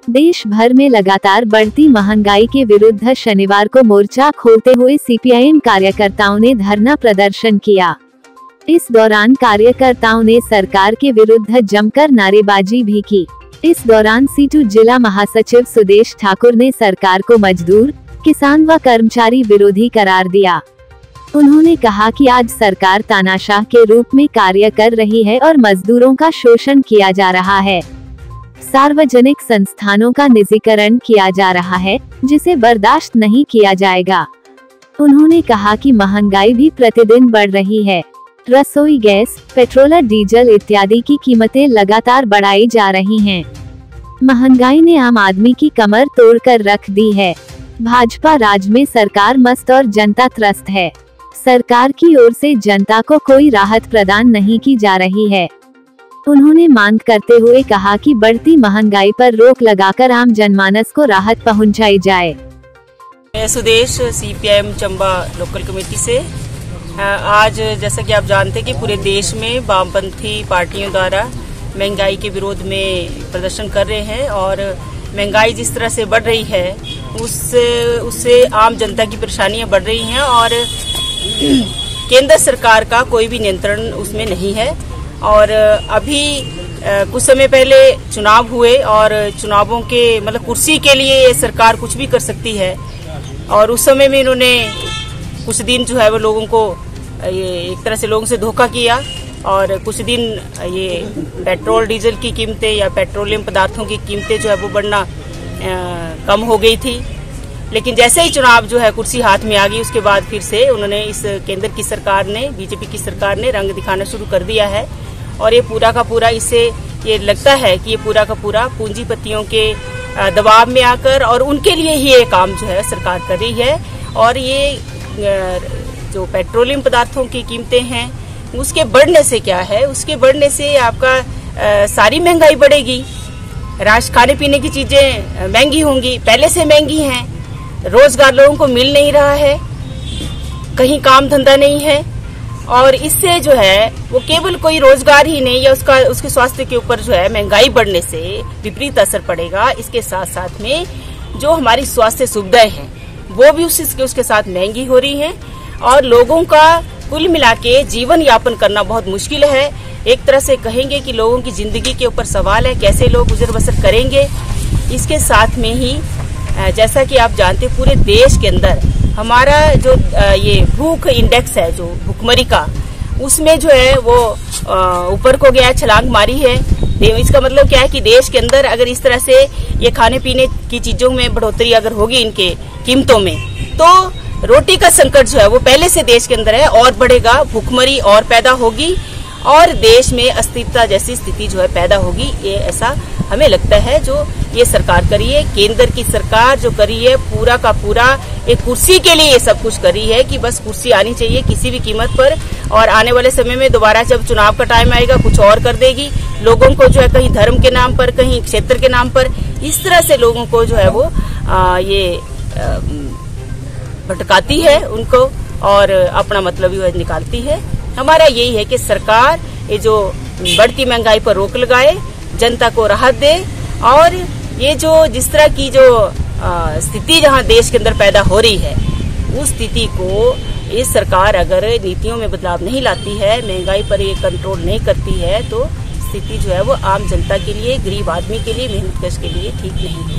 देश भर में लगातार बढ़ती महंगाई के विरुद्ध शनिवार को मोर्चा खोलते हुए सीपीआईएम कार्यकर्ताओं ने धरना प्रदर्शन किया। इस दौरान कार्यकर्ताओं ने सरकार के विरुद्ध जमकर नारेबाजी भी की। इस दौरान सीटू जिला महासचिव सुदेश ठाकुर ने सरकार को मजदूर, किसान व कर्मचारी विरोधी करार दिया। उन्होंने कहा कि आज सरकार तानाशाह के रूप में कार्य कर रही है और मजदूरों का शोषण किया जा रहा है। सार्वजनिक संस्थानों का निजीकरण किया जा रहा है, जिसे बर्दाश्त नहीं किया जाएगा। उन्होंने कहा कि महंगाई भी प्रतिदिन बढ़ रही है। रसोई गैस, पेट्रोल और डीजल इत्यादि की कीमतें लगातार बढ़ाई जा रही हैं। महंगाई ने आम आदमी की कमर तोड़कर रख दी है। भाजपा राज में सरकार मस्त और जनता त्रस्त है। सरकार की ओर से जनता को कोई राहत प्रदान नहीं की जा रही है। उन्होंने मांग करते हुए कहा कि बढ़ती महंगाई पर रोक लगाकर आम जनमानस को राहत पहुंचाई जाए। मैं Sudesh CPIM Chamba local committee से आज जैसा कि आप जानते हैं कि पूरे देश में वामपंथी पार्टियों द्वारा महंगाई के विरोध में प्रदर्शन कर रहे हैं और महंगाई जिस तरह से बढ़ रही है उससे आम जनता की परेशानियां बढ़ रही हैं और केंद्र सरकार का कोई भी नियंत्रण उसमें नहीं है। और अभी कुछ समय पहले चुनाव हुए और चुनावों के मतलब कुर्सी के लिए ये सरकार कुछ भी कर सकती है और उस समय में इन्होंने कुछ दिन जो है वो लोगों को ये एक तरह से लोगों से धोखा किया और कुछ दिन ये पेट्रोल डीजल की कीमतें या पेट्रोलियम पदार्थों की कीमतें जो है वो बढ़ना कम हो गई थी। लेकिन जैसे ही चुनाव जो है कुर्सी हाथ में आ गई उसके बाद फिर से उन्होंने इस केंद्र की सरकार ने बीजेपी की सरकार ने रंग दिखाना शुरू कर दिया है और ये पूरा का पूरा इससे ये लगता है कि ये पूरा का पूरा पूंजीपतियों के दबाव में आकर और उनके लिए ही ये काम जो है सरकार कर रही है। और ये जो पेट्रोलियम पदार्थों की कीमतें हैं उसके बढ़ने से क्या है, उसके बढ़ने से आपका सारी महंगाई बढ़ेगी। खाने पीने की चीजें महंगी होंगी, पहले से महंगी हैं। रोजगार लोगों को मिल नहीं रहा है, कहीं काम धंधा नहीं है और इससे जो है वो केवल कोई रोजगार ही नहीं या उसके स्वास्थ्य के ऊपर जो है महंगाई बढ़ने से विपरीत असर पड़ेगा। इसके साथ साथ में जो हमारी स्वास्थ्य सुविधाएं हैं वो भी उसके साथ महंगी हो रही हैं और लोगों का कुल मिला के जीवन यापन करना बहुत मुश्किल है। एक तरह से कहेंगे कि लोगों की जिंदगी के ऊपर सवाल है, कैसे लोग गुजर बसर करेंगे। इसके साथ में ही जैसा कि आप जानते हैं पूरे देश के अंदर हमारा जो ये भूख इंडेक्स है, जो भूखमरी का, उसमें जो है वो ऊपर को गया, छलांग मारी है। इसका मतलब क्या है कि देश के अंदर अगर इस तरह से ये खाने पीने की चीजों में बढ़ोतरी अगर होगी इनके कीमतों में तो रोटी का संकट जो है वो पहले से देश के अंदर है और बढ़ेगा, भूखमरी और पैदा होगी और देश में अस्थिरता जैसी स्थिति जो है पैदा होगी। ये ऐसा हमें लगता है जो ये सरकार करी है, केंद्र की सरकार जो करी है पूरा का पूरा एक कुर्सी के लिए ये सब कुछ करी है कि बस कुर्सी आनी चाहिए किसी भी कीमत पर और आने वाले समय में दोबारा जब चुनाव का टाइम आएगा कुछ और कर देगी। लोगों को जो है कहीं धर्म के नाम पर, कहीं क्षेत्र के नाम पर, इस तरह से लोगों को जो है वो ये भटकाती है उनको और अपना मतलब ही निकालती है। हमारा यही है कि सरकार ये जो बढ़ती महंगाई पर रोक लगाए, जनता को राहत दे और ये जो जिस तरह की जो स्थिति जहां देश के अंदर पैदा हो रही है उस स्थिति को ये सरकार अगर नीतियों में बदलाव नहीं लाती है, महंगाई पर ये कंट्रोल नहीं करती है तो स्थिति जो है वो आम जनता के लिए, गरीब आदमी के लिए, मेहनतकश के लिए ठीक नहीं है।